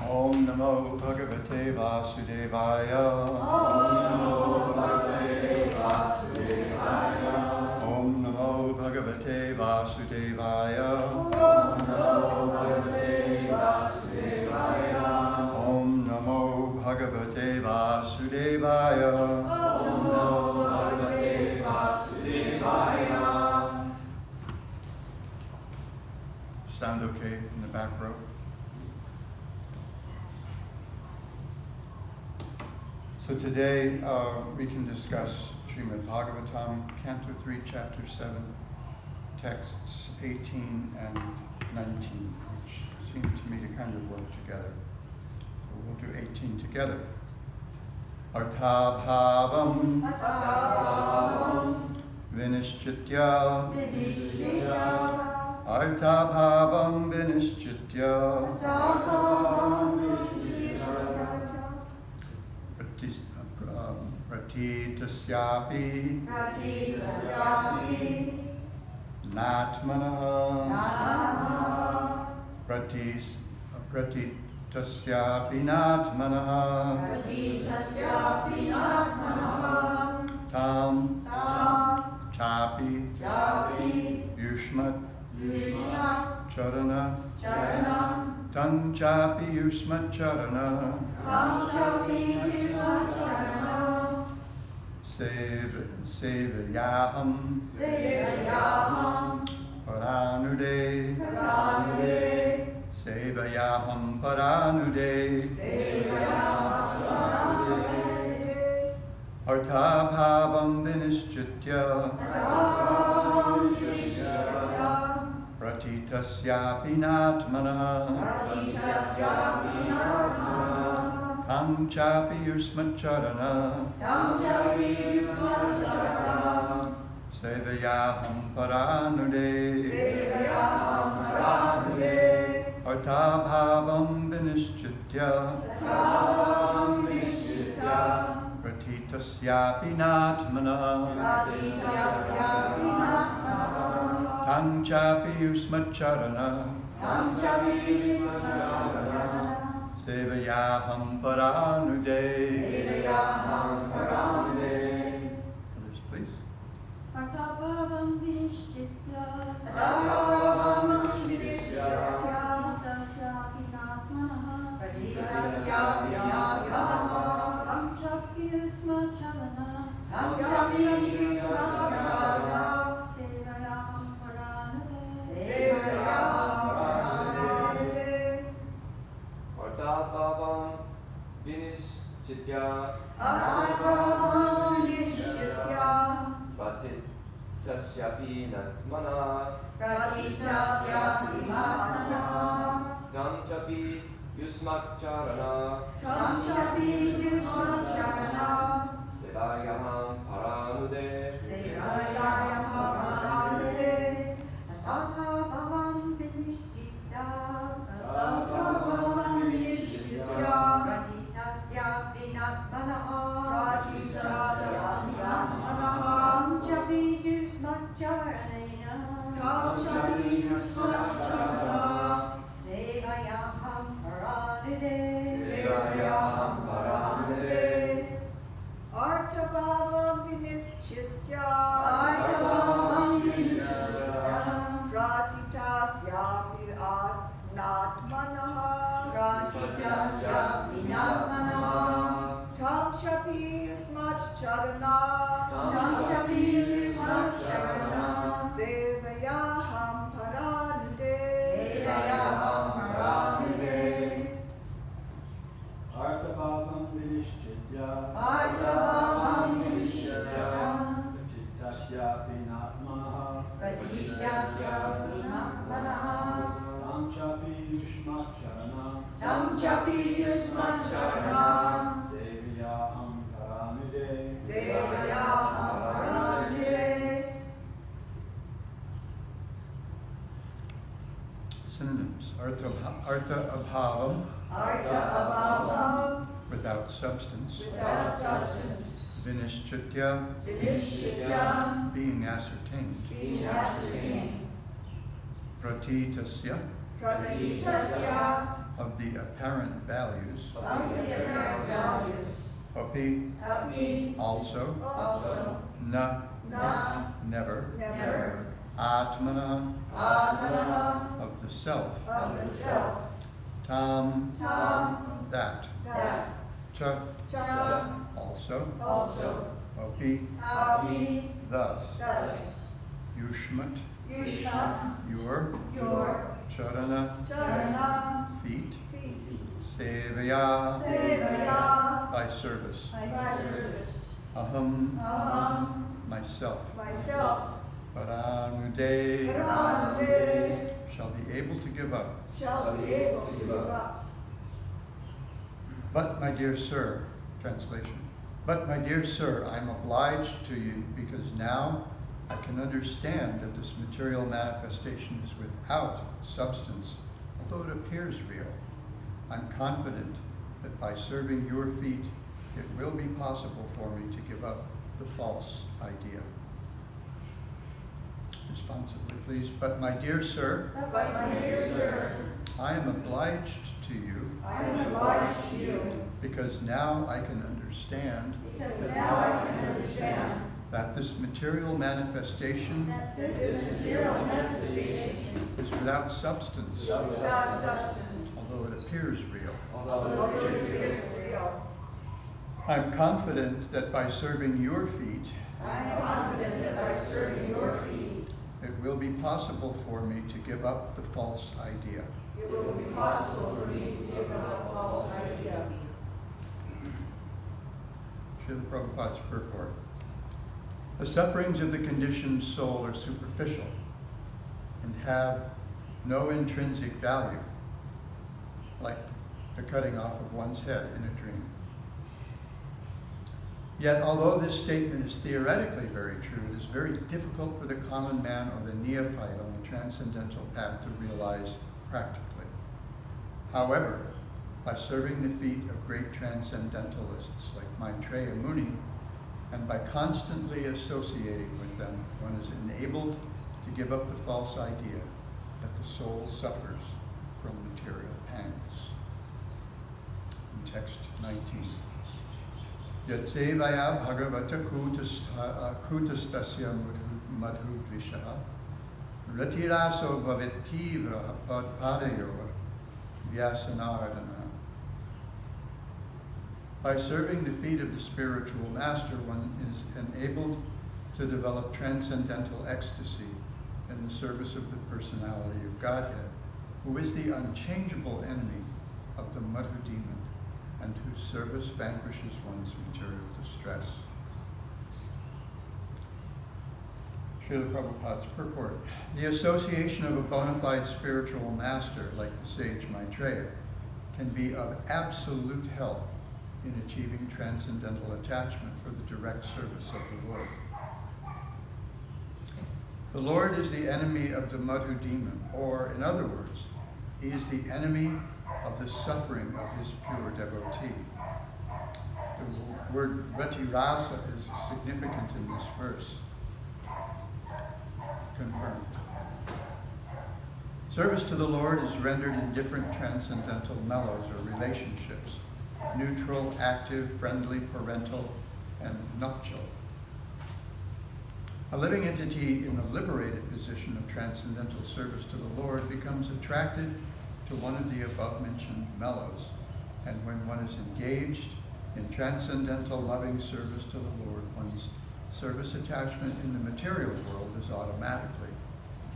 Om Namo Bhagavate Vasudevaya. Om Namo Bhagavate Vasudevaya. Om Namo Bhagavate Vasudevaya. Sound okay in the back row? So today we can discuss Srimad Bhagavatam, Canto 3, Chapter 7, texts 18 and 19, which seem to me to kind of work together. So we'll do 18 together. Arthabhavam Vinishchitya Arthabhavam Vinishchitya Pratitasyapi Natmanaha Pratitasyapi Natmanaha Tam Chapi Yushmat Charana Tam Chapi Yushmat Charana Sevayaham Paranude Sevayaham Paranude Arthabhavam Vinishchitya Pratitasyapi Natmanaha Tam Chapi Yusmacharana Sevayaham Paranude Arthabhavam Vinishchitya Pratitasyapi Natmanaha Tam Chapi Yusmacharana Sevayaham Paranude. Others, please. Arthabhavam Vinishchitya Pratitasyapi Natmanaha Tam Chapi Yusmacharana Sevayaham Paranude. Arthabhavam Vinishchitya Pratitasyapi Natmana Tam Chapi Yusmacharana Sevayaham Paranude. Pratishyaminatmanaha Pratishyasyaminatmanaha Tam chapi yushmacharana Tam chapi yusmacharana Sevyaham karamide Sevyaham karamide. Synonyms. Artha abhavam, Artha abhavam without substance. without substance. Vinishchitya, Vinishchitya being ascertained. being ascertained. Pratitasya, Pratitasya of the apparent values. of the apparent values. Api, Api also. also. Na, Na never. never. Atmana, Atmana of the self. of the self. Tam, Tam that. that. Cha, Cha also. also. Api, Api thus. thus. Yushmat, Yushmat your. your Charana, charana feet. feet. Sevaya, Sevaya by service. by service. Aham, Myself myself. Paranude, Paranude shall be able to give up. shall be able to give up. But, my dear sir, translation, but, my dear sir, I am obliged to you because now I can understand that this material manifestation is without substance, although it appears real. I'm confident that by serving your feet, it will be possible for me to give up the false idea. Responsibly, please. But, my dear sir, But my dear sir, I am obliged to you I am obliged to you because now I can understand because now I can understand that this material manifestation that this material manifestation is without substance, is without substance, although it appears real. although it appears real. I'm confident that by serving your feet, I am confident that by serving your feet, it will be possible for me to give up the false idea. it will be possible for me to give up a false idea. Srila Prabhupada's purport. The sufferings of the conditioned soul are superficial and have no intrinsic value, like the cutting off of one's head in a dream. Yet, although this statement is theoretically very true, it is very difficult for the common man or the neophyte on the transcendental path to realize practically. However, by serving the feet of great transcendentalists like Maitreya Muni, and by constantly associating with them, one is enabled to give up the false idea that the soul suffers from material pangs. In text 19. Yatsevaya bhagavata kutastasya madhudvishaha ratiraso bhavitivra padayor vyasanardana. By serving the feet of the spiritual master, one is enabled to develop transcendental ecstasy in the service of the personality of Godhead, who is the unchangeable enemy of the Madhu demon, and whose service vanquishes one's material distress. Srila Prabhupada's purport. The association of a bona fide spiritual master, like the sage Maitreya, can be of absolute help in achieving transcendental attachment for the direct service of the Lord. The Lord is the enemy of the Madhu demon, or, in other words, he is the enemy of the suffering of his pure devotee. The word ratirasa is significant in this verse. Confirmed. Service to the Lord is rendered in different transcendental mellows or relationships: neutral, active, friendly, parental, and nuptial. A living entity in the liberated position of transcendental service to the Lord becomes attracted to one of the above-mentioned mellows, and when one is engaged in transcendental loving service to the Lord, one's service attachment in the material world is automatically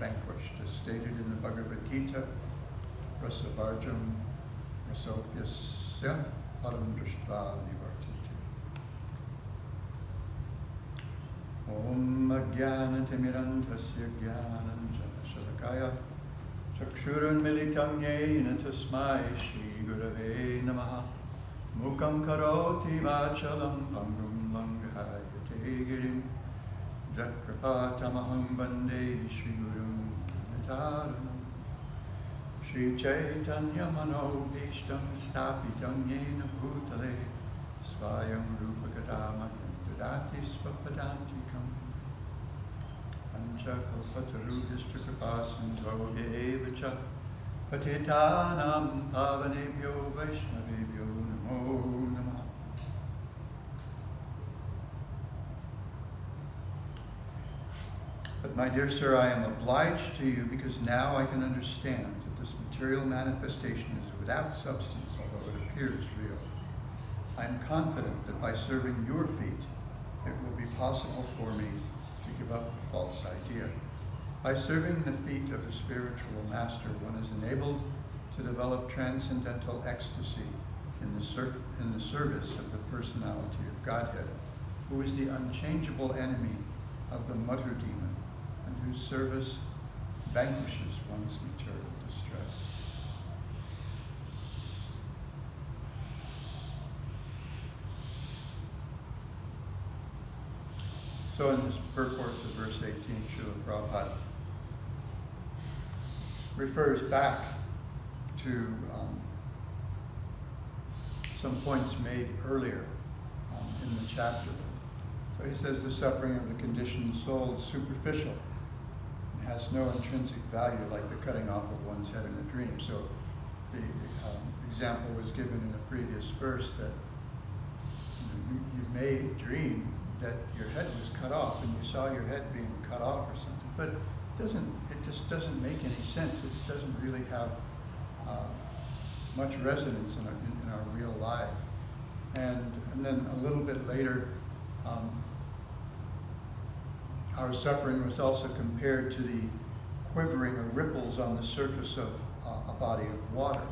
vanquished, as stated in the Bhagavad Gita, Rasavarjam Rasopyasya Param Drishtva Nivartiti. Om Ajnanatimirandhasya Jnananjana Chakshurun Militam Yena Tasmai Shri Gurave Namaha Mukam Karoti Vachalam Bangum Langahayate Girim Jakrapatamaham Bande Shri Guru Nataranam Shri Chaitanya Mano Bhishtam Stapitam Yena Bhutale Svayam Rupakadaman Dati Svapadantikam Anchakalpataruhishta Kripasinto Yevacha Patitanam Pavanebhyo Vaishnavebhyo Namo Namaha. But my dear sir, I am obliged to you because now I can understand that this material manifestation is without substance, although it appears real. I am confident that by serving your feet, it will be possible for me to give up the false idea. By serving the feet of the spiritual master, one is enabled to develop transcendental ecstasy in the service of the personality of Godhead, who is the unchangeable enemy of the mutter demon, and whose service vanquishes one's material distress. So in this purport to verse 18, Srila Prabhupada refers back to some points made earlier in the chapter. So he says the suffering of the conditioned soul is superficial. It has no intrinsic value like the cutting off of one's head in a dream. So the example was given in a previous verse that you may dream that your head was cut off and you saw your head being cut off or something, but it just doesn't make any sense. It doesn't really have much resonance in our real life. And then a little bit later, our suffering was also compared to the quivering or ripples on the surface of a body of water.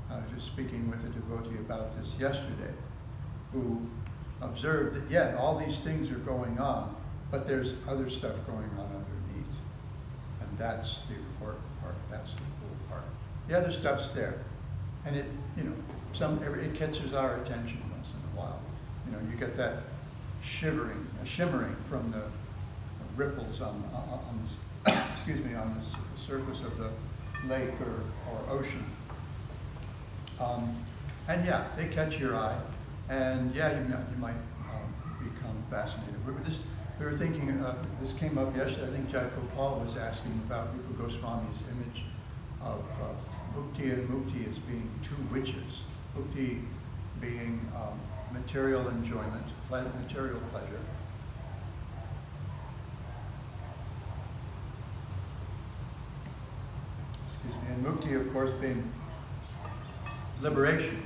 I was just speaking with a devotee about this yesterday, who observed that, yeah, all these things are going on, but there's other stuff going on underneath. And that's the important part, that's the cool part. The other stuff's there. And it, it catches our attention once in a while. You get that shimmering from the ripples on the surface of the lake or ocean. And yeah, they catch your eye. And yeah, you might become fascinated. We were thinking, this came up yesterday, I think Jai Gopal was asking about Rupa Goswami's image of Bhukti and Mukti as being two witches. Bhukti being material enjoyment, material pleasure. And Mukti, of course, being liberation.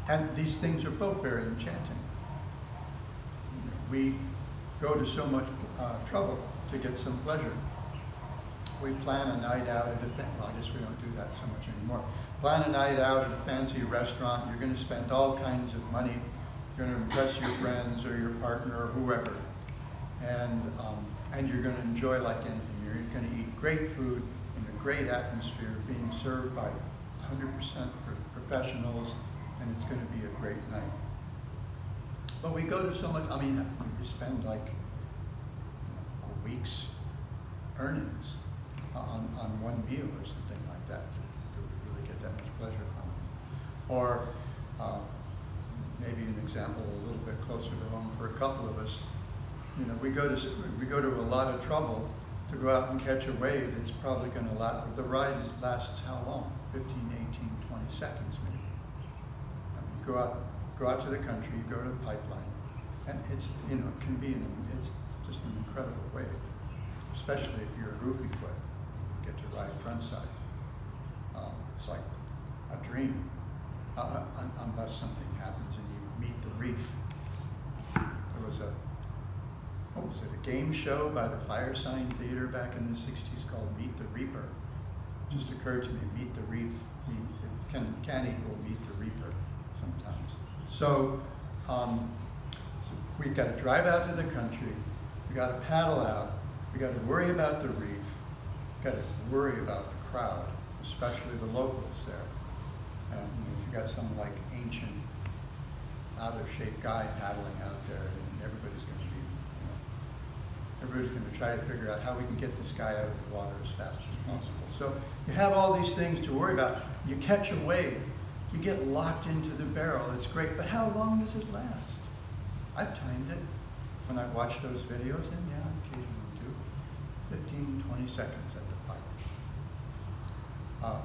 And these things are both very enchanting. We go to so much trouble to get some pleasure. We plan a night out at well, I guess we don't do that so much anymore. Plan a night out at a fancy restaurant. You're going to spend all kinds of money. You're going to impress your friends or your partner or whoever. And you're going to enjoy like anything. You're going to eat great food in a great atmosphere, being served by 100% professionals, and it's going to be a great night. But we go to so much, we spend like a week's earnings on one meal or something like that to really get that much pleasure from it. Or maybe an example a little bit closer to home for a couple of us. We go to a lot of trouble to go out and catch a wave that's probably going to last. The ride lasts how long? 15, 18, 20 seconds maybe. You go out to the country, you go to the pipeline, and it's it's just an incredible wave. Especially if you're a groupie foot, you get to ride front side. It's like a dream, unless something happens and you meet the reef. There was a game show by the Firesign Theater back in the 60s called Meet the Reaper. It just occurred to me, Meet the Reef, it can equal Meet the Reaper sometimes. So we've got to drive out to the country, we've got to paddle out, we've got to worry about the reef, we've got to worry about the crowd, especially the locals there. If you've got some like ancient, out of shape guy paddling out there, and everybody's going to be, everybody's going to try to figure out how we can get this guy out of the water as fast as possible. So you have all these things to worry about. You catch a wave, you get locked into the barrel, it's great, but how long does it last? I've timed it when I watch those videos, and yeah, occasionally do. 15, 20 seconds at the pipe.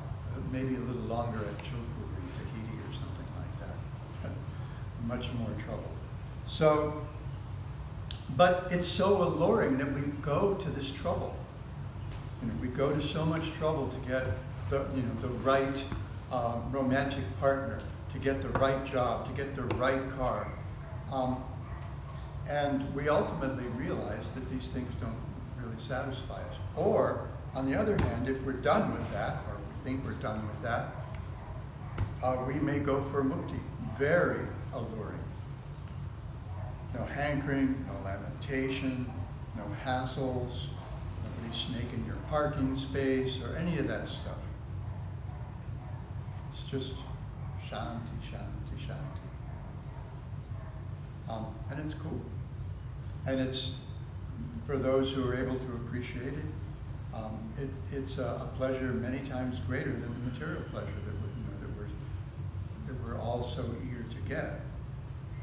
Maybe a little longer at Chuku or Tahiti or something like that. Much more trouble. So, but it's so alluring that we go to this trouble. We go to so much trouble to get the right romantic partner, to get the right job, to get the right car. And we ultimately realize that these things don't really satisfy us. Or, on the other hand, if we're done with that, or we think we're done with that, we may go for mukti. Very alluring. No hankering, no lamentation, no hassles, nobody snaking your parking space, or any of that stuff. It's just shanti, shanti, shanti. And it's cool. And it's, for those who are able to appreciate it, it's a pleasure many times greater than the material pleasure that we're all so eager to get,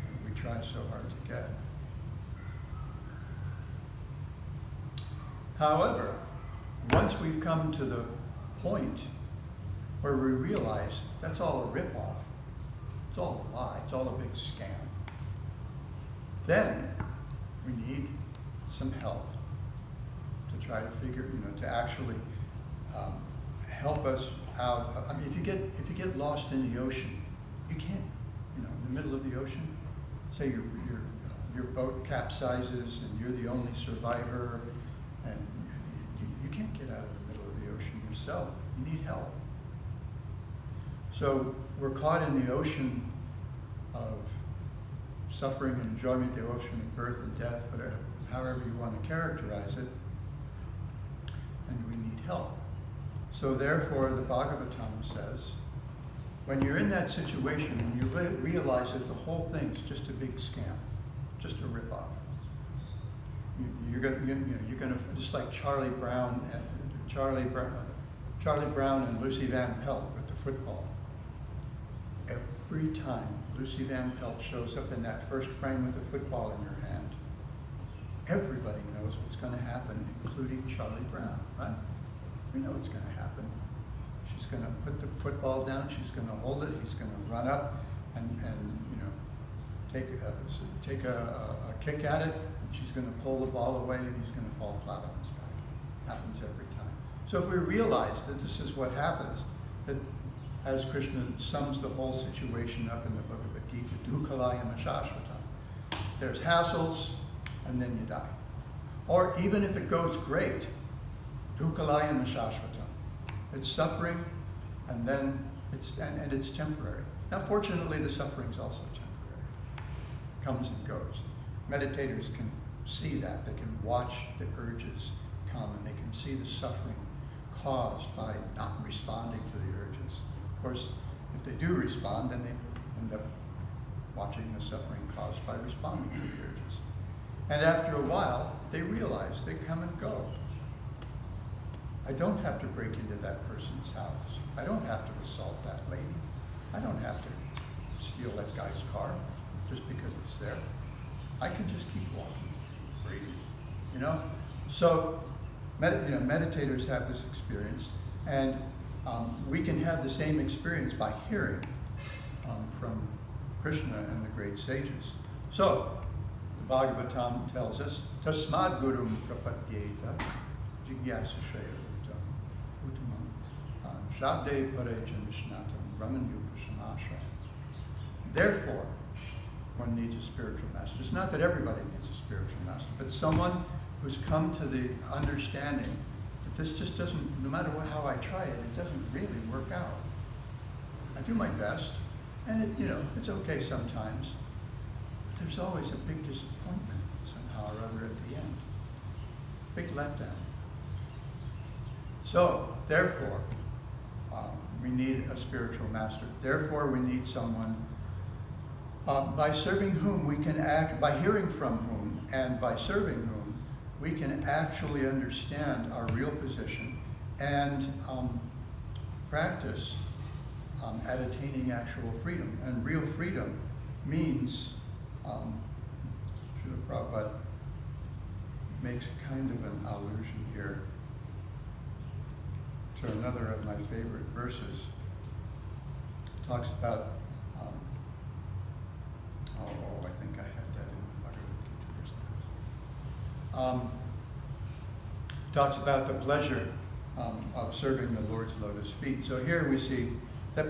and we try so hard to get. However, once we've come to the point where we realize that's all a ripoff, it's all a lie, it's all a big scam, then we need some help to try to figure, to actually help us out. I mean, if you get lost in the ocean, you can't, in the middle of the ocean, say your boat capsizes and you're the only survivor, and you can't get out of the middle of the ocean yourself. You need help. So we're caught in the ocean of suffering and enjoyment, the ocean of birth and death, whatever, however you want to characterize it, and we need help. So therefore, the Bhagavatam says, when you're in that situation and you realize that the whole thing's just a big scam, just a ripoff, you're gonna just like Charlie Brown and Lucy Van Pelt with the football. Every time Lucy Van Pelt shows up in that first frame with the football in her hand, everybody knows what's going to happen, including Charlie Brown, right? We know what's going to happen. She's going to put the football down, she's going to hold it, he's going to run up and take a kick at it, and she's going to pull the ball away, and he's going to fall flat on his back. Happens every time. So if we realize that this is what happens, that as Krishna sums the whole situation up in the Bhagavad Gita, dukkhalayam ashashvatam, there's hassles, and then you die. Or even if it goes great, dukkhalayam ashashvatam, it's suffering, and then it's temporary. Now, fortunately, the suffering's also temporary. It comes and goes. Meditators can see that. They can watch the urges come, and they can see the suffering caused by not responding to the urges. Of course, if they do respond, then they end up watching the suffering caused by responding to the urges. And after a while, they realize they come and go. I don't have to break into that person's house. I don't have to assault that lady. I don't have to steal that guy's car just because it's there. I can just keep walking, breathe, So, meditators have this experience, and we can have the same experience by hearing from Krishna and the great sages. So, the Bhagavatam tells us, Tasmad Gurum Prapatyeta Jigyasa Shayavita Uttamam Shabde Pareja Nishnatam Brahmanyupashamashra. Therefore, one needs a spiritual master. It's not that everybody needs a spiritual master, but someone who's come to the understanding that this just doesn't, no matter how I try it, it doesn't really work out. I do my best, and it's okay sometimes, but there's always a big disappointment somehow or other at the end. Big letdown. So, therefore, we need a spiritual master. Therefore, we need someone by serving whom we can act, by hearing from whom and by serving whom we can actually understand our real position and practice at attaining actual freedom. And real freedom means, Srila Prabhupada makes kind of an allusion here to another of my favorite verses. Talks about, I think I had that in the Bhagavad Gita. Talks about the pleasure of serving the Lord's lotus feet. So here we see that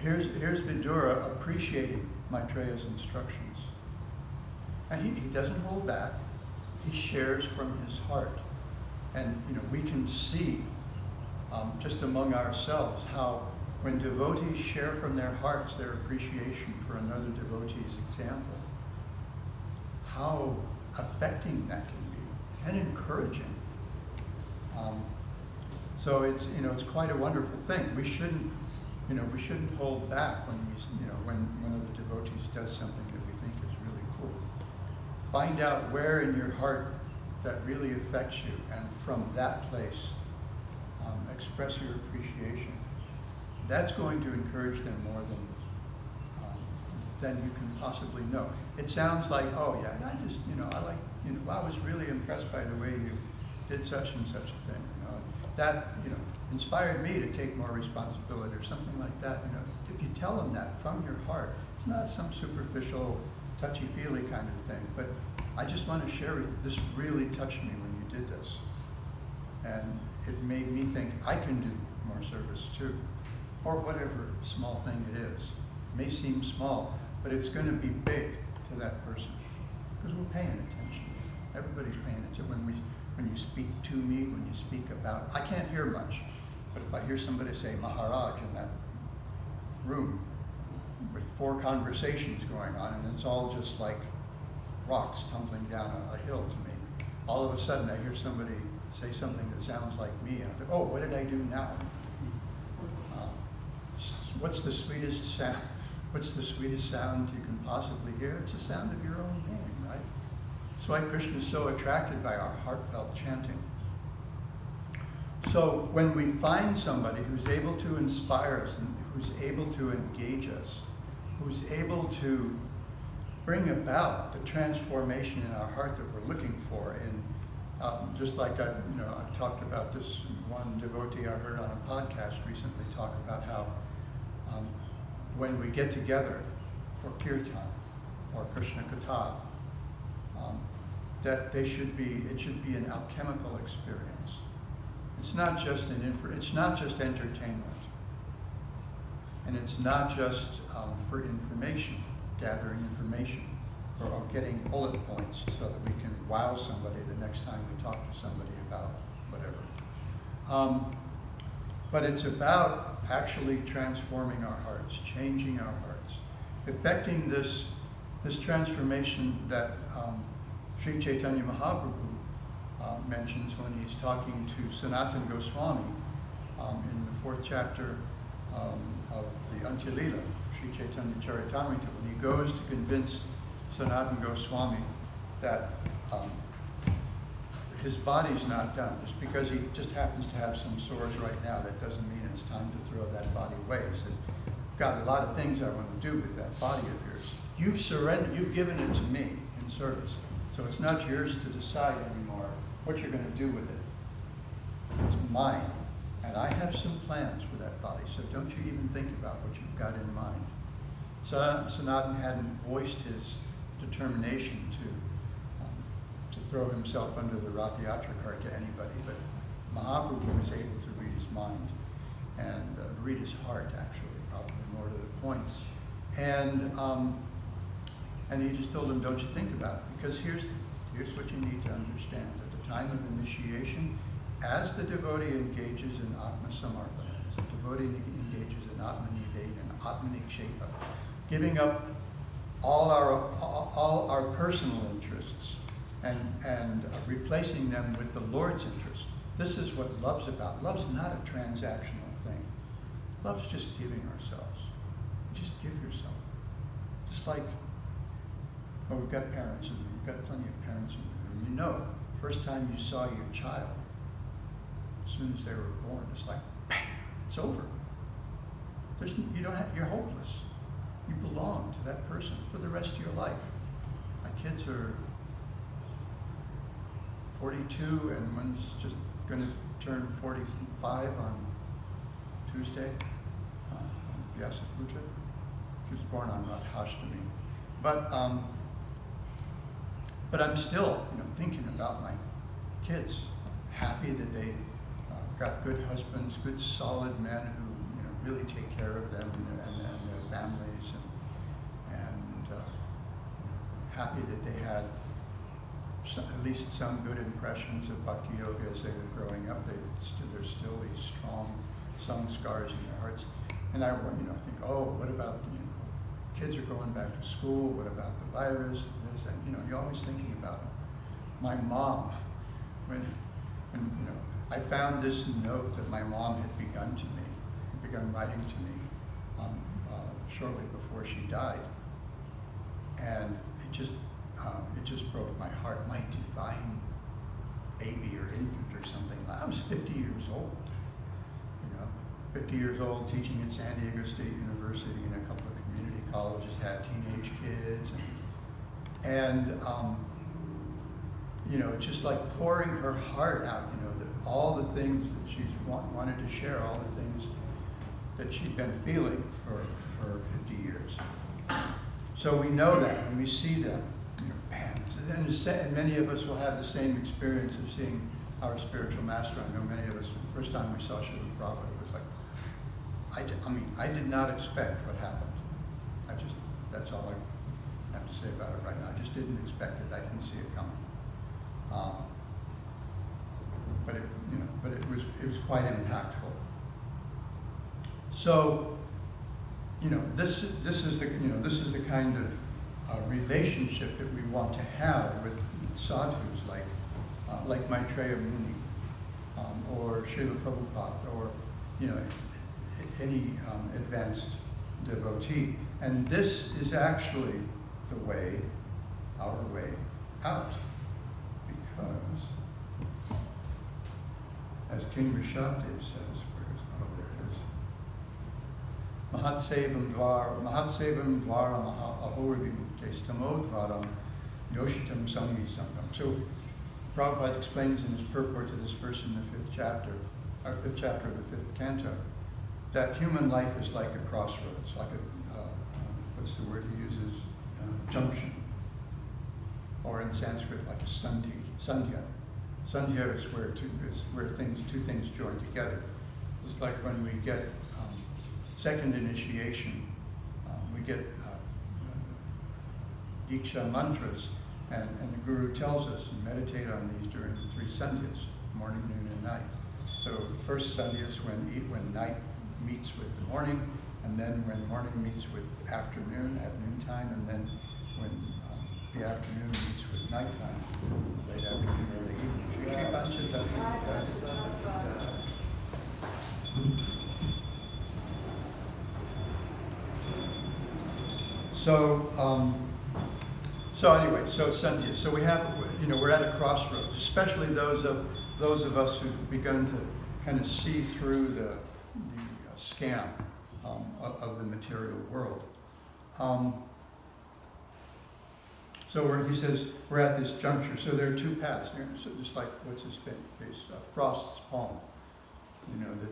here's Vidura appreciating Maitreya's instructions. And he doesn't hold back. He shares from his heart. And we can see just among ourselves how when devotees share from their hearts their appreciation for another devotee's example, how affecting that can be and encouraging. So it's quite a wonderful thing. We shouldn't hold back when when one of the devotees does something that we think is really cool. Find out where in your heart that really affects you, and from that place, express your appreciation. That's going to encourage them more than you can possibly know. It sounds like, oh yeah, I was really impressed by the way you did such and such a thing. That inspired me to take more responsibility or something like that. If you tell them that from your heart, it's not some superficial, touchy-feely kind of thing, but I just want to share with you, this really touched me when you did this. And it made me think I can do more service too, or whatever small thing it is. It may seem small, but it's going to be big to that person because we're paying attention. Everybody's paying attention. When you speak to me, when you speak about, I can't hear much, but if I hear somebody say Maharaj in that room with 4 conversations going on, and it's all just like rocks tumbling down a hill to me, all of a sudden I hear somebody say something that sounds like me, and I think, oh, what did I do now? What's the sweetest sound? What's the sweetest sound you can possibly hear? It's the sound of your own name, right? That's why Krishna is so attracted by our heartfelt chanting. So when we find somebody who's able to inspire us and who's able to engage us, who's able to bring about the transformation in our heart that we're looking for, and just like I talked about this one devotee I heard on a podcast recently talk about how when we get together for kirtan or Krishna Katha, that it should be an alchemical experience. It's not just entertainment, and it's not just for information, gathering information, or getting bullet points so that we can wow somebody the next time we talk to somebody about whatever. But it's about actually transforming our hearts, changing our hearts, effecting this transformation that Sri Chaitanya Mahaprabhu mentions when he's talking to Sanatana Goswami in the 4th chapter of the Antya-lila, Sri Chaitanya Charitamrita, when he goes to convince Sanatana Goswami that his body's not done. Just because he just happens to have some sores right now, that doesn't mean it's time to throw that body away. He says, I've got a lot of things I want to do with that body of yours. You've surrendered, you've given it to me in service. So it's not yours to decide anymore what you're going to do with it. It's mine. And I have some plans for that body, so don't you even think about what you've got in mind. Sanatana hadn't voiced his determination to throw himself under the Rath Yatra cart to anybody, but Mahaprabhu was able to read his mind and read his heart, actually, probably more to the point. And he just told him, don't you think about it, because here's what you need to understand. At the time of initiation, as the devotee engages in Atma Samarpana, as the devotee engages in Atma Nivedana, Atma Nikshepa, giving up all our personal interests and replacing them with the Lord's interest. This is what love's about. Love's not a transactional thing. Love's just giving ourselves. Just give yourself. Just like, well, we've got parents, and we've got plenty of parents in the room. You know, first time you saw your child, as soon as they were born, it's like, bang, it's over. You're hopeless. You belong to that person for the rest of your life. My kids are 42, and one's just going to turn 45 on Tuesday. Vyasa Puja. She was born on Rath Hashtami. But I'm still, thinking about my kids. Happy that they got good husbands, good solid men who, really take care of them and their families, and happy that they had at least some good impressions of Bhakti Yoga as they were growing up. There's still these strong scars in their hearts. And I think, oh, what about kids are going back to school? What about the virus? And this, and you're always thinking about it. My mom, when I found this note that my mom had begun writing to me shortly before she died, and it just broke my heart. My divine baby or infant or something. I was 50 years old. 50 years old, teaching at San Diego State University and a couple of community colleges, had teenage kids, and it's just like pouring her heart out. All the things that she's wanted to share, all the things that she'd been feeling for 50 years. So we know that when we see them, and many of us will have the same experience of seeing our spiritual master. I know many of us, the first time we saw Srila Prabhupada, it was like, I did not expect what happened. That's all I have to say about it right now. I just didn't expect it. I didn't see it coming. But it was quite impactful. So, this is the kind of relationship that we want to have with sadhus like Maitreya Muni, or Srila Prabhupada, or any advanced devotee. And this is actually our way out, because as King Rishabdev says, Mahatsevam Dvara Ahorivimukte Stamodvaram Yoshitam Sangi Sangam. So Prabhupada explains in his purport to this verse in the fifth chapter of the fifth canto, that human life is like a crossroads, like what's the word he uses? Junction. Or in Sanskrit, like a sandhya. Sandhya is where two things join together. It's like when we get second initiation, we get Diksha mantras, and the Guru tells us to meditate on these during the three sandhyas, morning, noon, and night. So the first sandhya is when night meets with the morning, and then when morning meets with afternoon at noontime, and then when the afternoon meets with nighttime, late afternoon, early evening. So anyway, so Sandhya. So we have, we're at a crossroads, especially those of us who've begun to kind of see through the scam of the material world. So he says we're at this juncture. So there are two paths. So just like what's his face, Frost's poem. The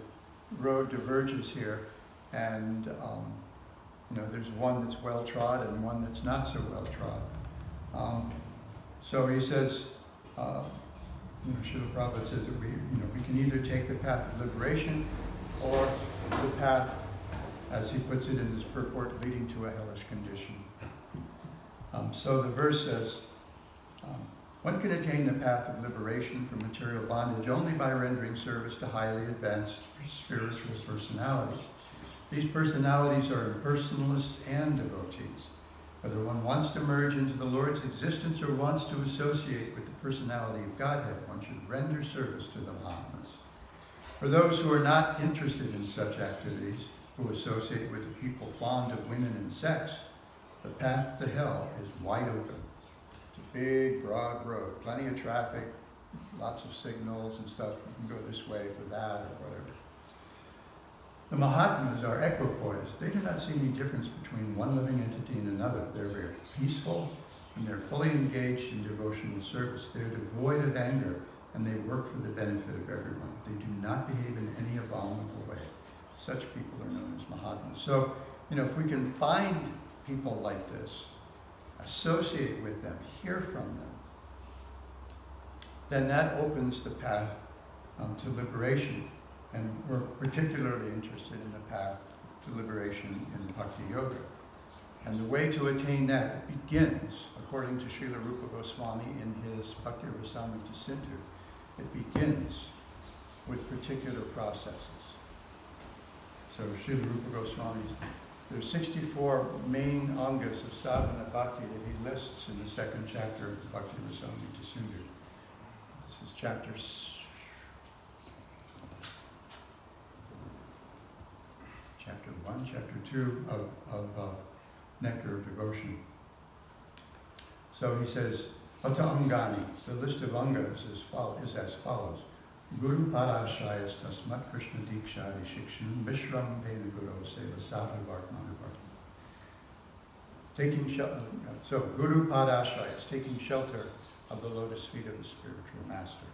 road diverges here, and there's one that's well trod and one that's not so well trod. So he says, Srila Prabhupada says that we can either take the path of liberation or the path, as he puts it in his purport, leading to a hellish condition. So the verse says, one can attain the path of liberation from material bondage only by rendering service to highly advanced spiritual personalities. These personalities are impersonalists and devotees. Whether one wants to merge into the Lord's existence or wants to associate with the personality of Godhead, one should render service to the Mahatmas. For those who are not interested in such activities, who associate with the people fond of women and sex, the path to hell is wide open. It's a big, broad road, plenty of traffic, lots of signals and stuff. You can go this way for that or whatever. The Mahatmas are equipoise. They do not see any difference between one living entity and another. They're very peaceful and they're fully engaged in devotional service. They're devoid of anger and they work for the benefit of everyone. They do not behave in any abominable way. Such people are known as Mahatmas. So, if we can find people like this, associate with them, hear from them, then that opens the path to liberation. And we're particularly interested in the path to liberation in Bhakti Yoga. And the way to attain that begins, according to Srila Rupa Goswami in his Bhakti Rasamrita Sindhu, it begins with particular processes. So Srila Rupa Goswami's, there's 64 main angas of sadhana bhakti that he lists in the second chapter of the Bhakti Rasamrita Sindhu. This is chapter 1, chapter 2 of Nectar of Devotion. So he says, Ata Angani, the list of angas is as follows. Guru Parashayas Tasmat Krishna Dikshari Shikshan Vishram Vena Guru Seva Sadhu Vartmana Vartmana. Taking shelter, so Guru Parashayas, taking shelter of the lotus feet of the spiritual master.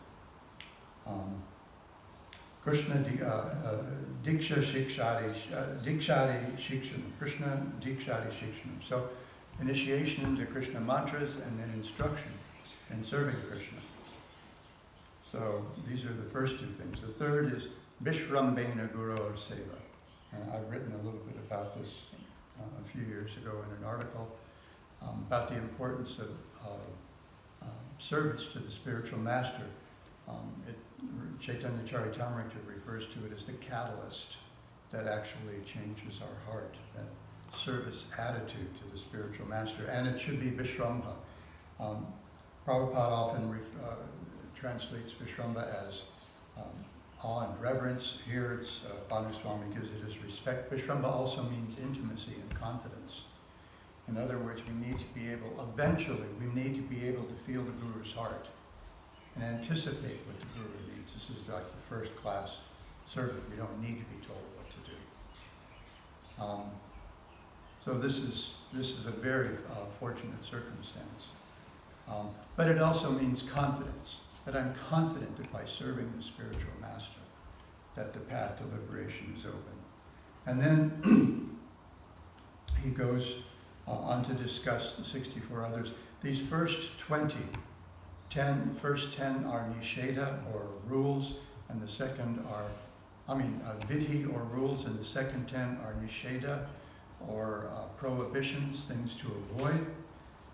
Krishna Diksha Shikshari Shikshanam. Krishna Dikshari Shikshanam. So initiation into Krishna mantras and then instruction in serving Krishna. So these are the first two things. The third is Vishrambena Guru or Seva. And I've written a little bit about this a few years ago in an article about the importance of service to the spiritual master. Chaitanya Charitamrita refers to it as the catalyst that actually changes our heart, that service attitude to the spiritual master, and it should be Vishrambha. Prabhupada often translates Vishrambha as awe and reverence. Here it's Bhanu Swami gives it as respect. Vishrambha also means intimacy and confidence. In other words, we need to be able to feel the Guru's heart and anticipate what the Guru needs. This is like the first class servant. We don't need to be told what to do. So this is a very fortunate circumstance. But it also means confidence, that I'm confident that by serving the spiritual master, that the path to liberation is open. And then he goes on to discuss the 64 others. These first 10 are nisheda or rules, and the second are, vidhi or rules, and the second 10 are nisheda or prohibitions, things to avoid.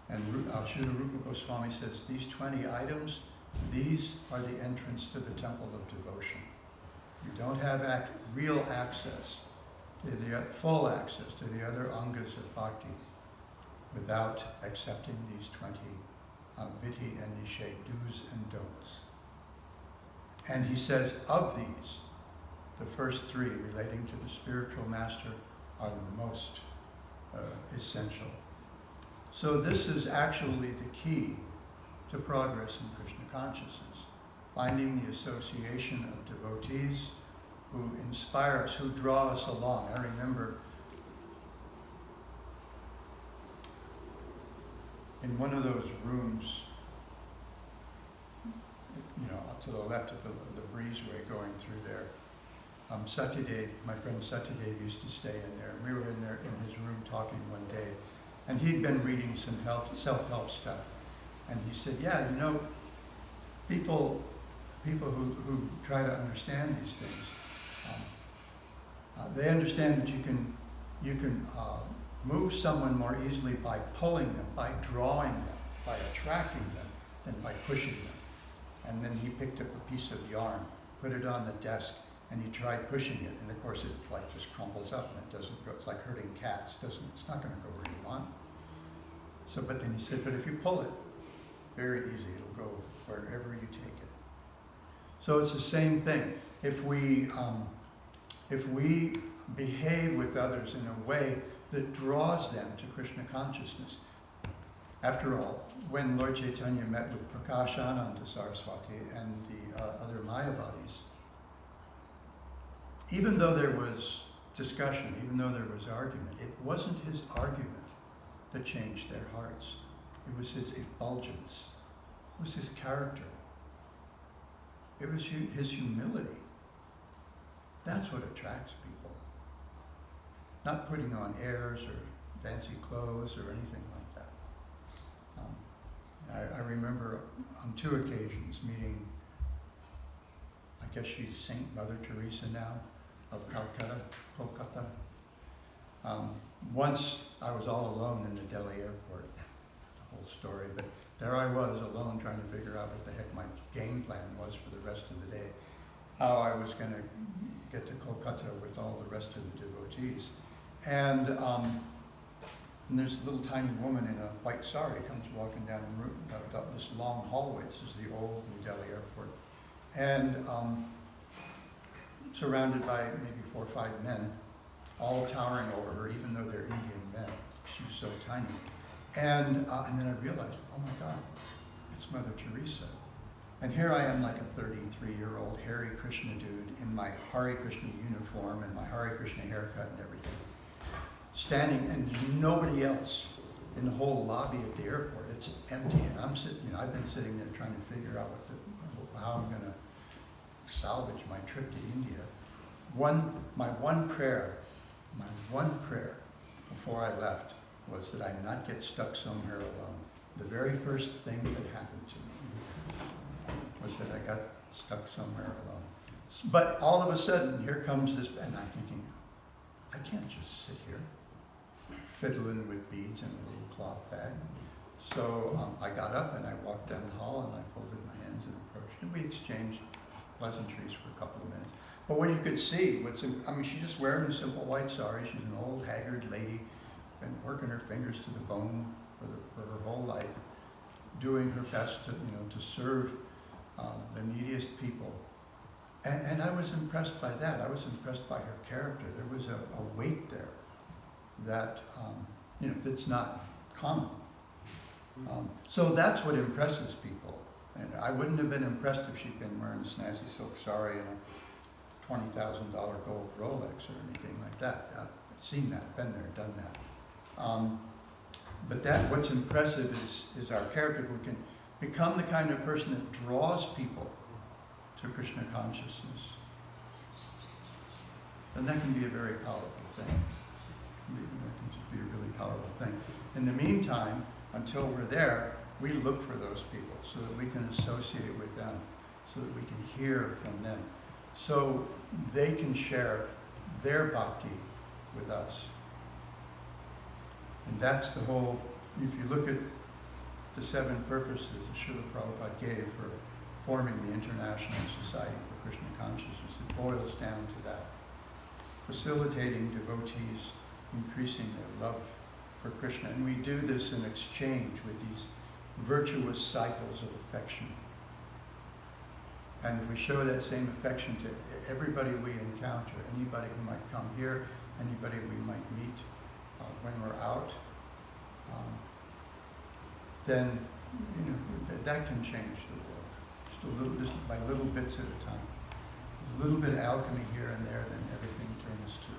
And Srila Rupa Goswami says these 20 items, these are the entrance to the temple of devotion. You don't have real access, full access to the other angas of bhakti without accepting these 20 vidhi and nished, do's and don'ts. And he says of these, the first 3 relating to the spiritual master are the most essential. So this is actually the key to progress in Krishna consciousness, finding the association of devotees who inspire us, who draw us along. I remember in one of those rooms, up to the left of the breezeway going through there, Satyadev, my friend Satyadev used to stay in there. And we were in there in his room talking one day, and he'd been reading some self-help stuff. And he said, people who try to understand these things, they understand that you can move someone more easily by pulling them, by drawing them, by attracting them, than by pushing them. And then he picked up a piece of yarn, put it on the desk, and he tried pushing it. And of course it just crumbles up and it doesn't go. It's like herding cats. It's not going to go where you want. So, but then he said, but if you pull it, very easy, it'll go wherever you take it. So it's the same thing. If we behave with others in a way that draws them to Krishna consciousness. After all, when Lord Chaitanya met with Prakashananda Saraswati and the other Mayavadis, even though there was discussion, even though there was argument, it wasn't his argument that changed their hearts. It was his effulgence. It was his character. It was his humility. That's what attracts people. Not putting on airs or fancy clothes or anything like that. I remember on 2 occasions meeting, I guess she's Saint Mother Teresa now, of Kolkata. Once I was all alone in the Delhi airport. It's a whole story, but there I was alone trying to figure out what the heck my game plan was for the rest of the day. How I was going to get to Kolkata with all the rest of the devotees. And there's a little tiny woman in a white sari comes walking down this long hallway. This is the old New Delhi airport. And surrounded by maybe 4 or 5 men, all towering over her, even though they're Indian men. She's so tiny. And then I realized, oh my God, it's Mother Teresa. And here I am like a 33-year-old Hare Krishna dude in my Hare Krishna uniform and my Hare Krishna haircut and everything. Standing, and there's nobody else in the whole lobby of the airport. It's empty, and I'm sitting, I've been sitting there trying to figure out how I'm gonna salvage my trip to India. My one prayer before I left was that I not get stuck somewhere alone. The very first thing that happened to me was that I got stuck somewhere alone. But all of a sudden, here comes this, and I'm thinking, I can't just sit here fiddling with beads in a little cloth bag. So I got up and I walked down the hall and I folded my hands and approached, and we exchanged pleasantries for a couple of minutes. But what you could see, she's just wearing a simple white sari. She's an old haggard lady, been working her fingers to the bone for her whole life, doing her best to serve the neediest people. And I was impressed by that. I was impressed by her character. There was a weight there that that's not common. So that's what impresses people. And I wouldn't have been impressed if she'd been wearing a snazzy silk sari and a $20,000 gold Rolex or anything like that. I've seen that, been there, done that. But what's impressive is our character. If we can become the kind of person that draws people to Krishna consciousness, then that can be a very powerful thing. That can just be a really powerful thing. In the meantime, until we're there, we look for those people so that we can associate with them, so that we can hear from them, so they can share their bhakti with us. And that's the whole, if you look at the 7 purposes that Srila Prabhupada gave for forming the International Society for Krishna Consciousness, it boils down to that. Facilitating devotees, increasing their love for Krishna. And we do this in exchange with these virtuous cycles of affection. And if we show that same affection to everybody we encounter, anybody who might come here, anybody we might meet when we're out, then that can change the world. Just by little bits at a time. A little bit of alchemy here and there, then everything turns to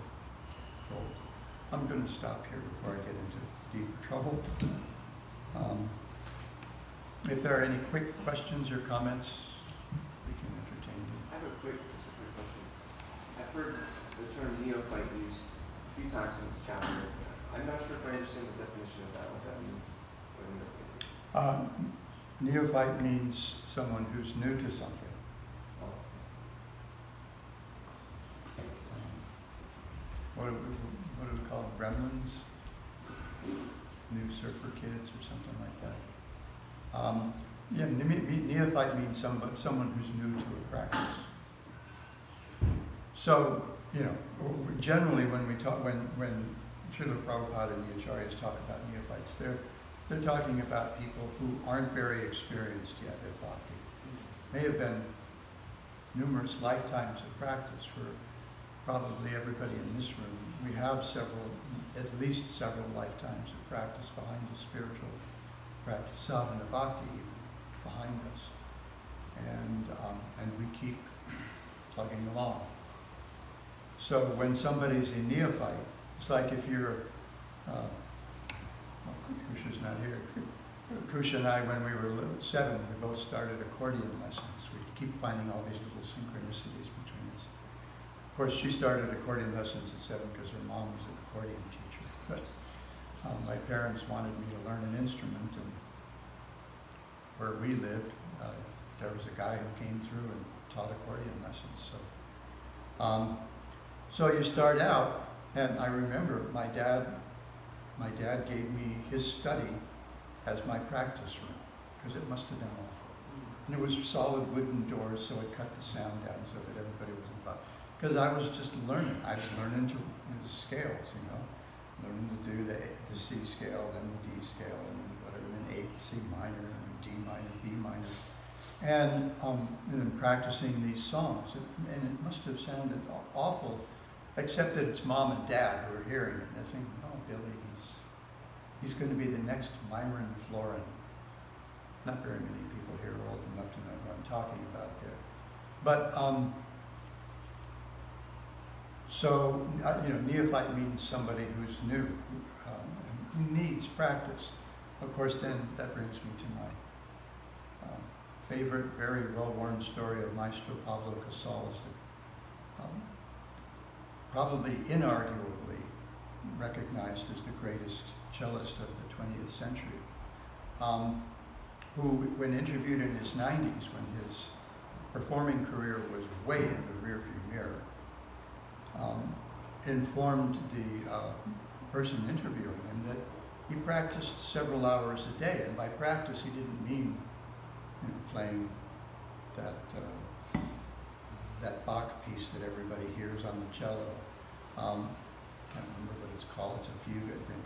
gold. I'm going to stop here before I get into deeper trouble. If there are any quick questions or comments, we can entertain them. I have just a quick question. I've heard the term neophyte used a few times in this chapter. I'm not sure if I understand the definition of that, what that means. What a neophyte Neophyte is. means someone who's new to something. What do we call them? Gremlins? New surfer kids or something like that. Neophyte means someone who's new to a practice. So, generally when Srila Prabhupada and the Acharyas talk about neophytes, They're talking about people who aren't very experienced yet at bhakti. May have been numerous lifetimes of practice for probably everybody in this room. We have at least several lifetimes of practice behind the spiritual practice, sadhana bhakti behind us. And we keep plugging along. So when somebody's a neophyte, it's like if you're, Kusha's not here. Kusha and I, when we were 7, we both started accordion lessons. We keep finding all these little synchronicities between us. Of course, she started accordion lessons at 7 because her mom was an accordion teacher. But my parents wanted me to learn an instrument, and where we lived, there was a guy who came through and taught accordion lessons. So you start out, and I remember my dad gave me his study as my practice room, because it must have been awful. And it was solid wooden doors, so it cut the sound down so that everybody was involved. Because I was just learning. I was learning to the scales, learning to do the C scale, then the D scale, and whatever, then A, C minor, and D minor, B minor. And then practicing these songs. And it must have sounded awful, except that it's mom and dad who are hearing it. And they're thinking, oh, Billy, he's going to be the next Myron Florin. Not very many people here are old enough to know what I'm talking about there. But, neophyte means somebody who's new, who needs practice. Of course, then that brings me to my favorite, very well-worn story of Maestro Pablo Casals, that probably inarguably recognized as the greatest cellist of the 20th century, who, when interviewed in his 90s, when his performing career was way in the rearview mirror, informed the person interviewing him that he practiced several hours a day, and by practice he didn't mean playing that Bach piece that everybody hears on the cello. Can't remember what it's called. It's a fugue, I think.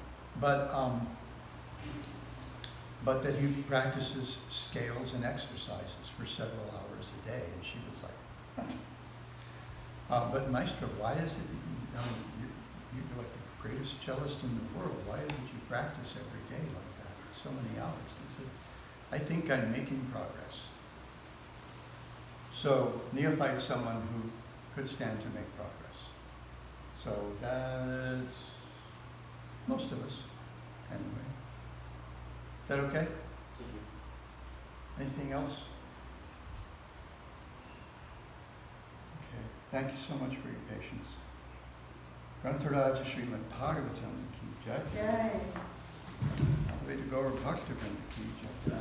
But that he practices scales and exercises for several hours a day, and she was like, but Maestro, why is it that you're like the greatest cellist in the world? Why didn't you practice every day like that for so many hours? And he said, I think I'm making progress. So neophyte is someone who could stand to make progress. So that's most of us, anyway. Is that okay? Anything else? Okay. Thank you so much for your patience. Grantaraja Srimad Bhagavatam ki jai. Jai. Way to go, Bhaktivinoda ki jai.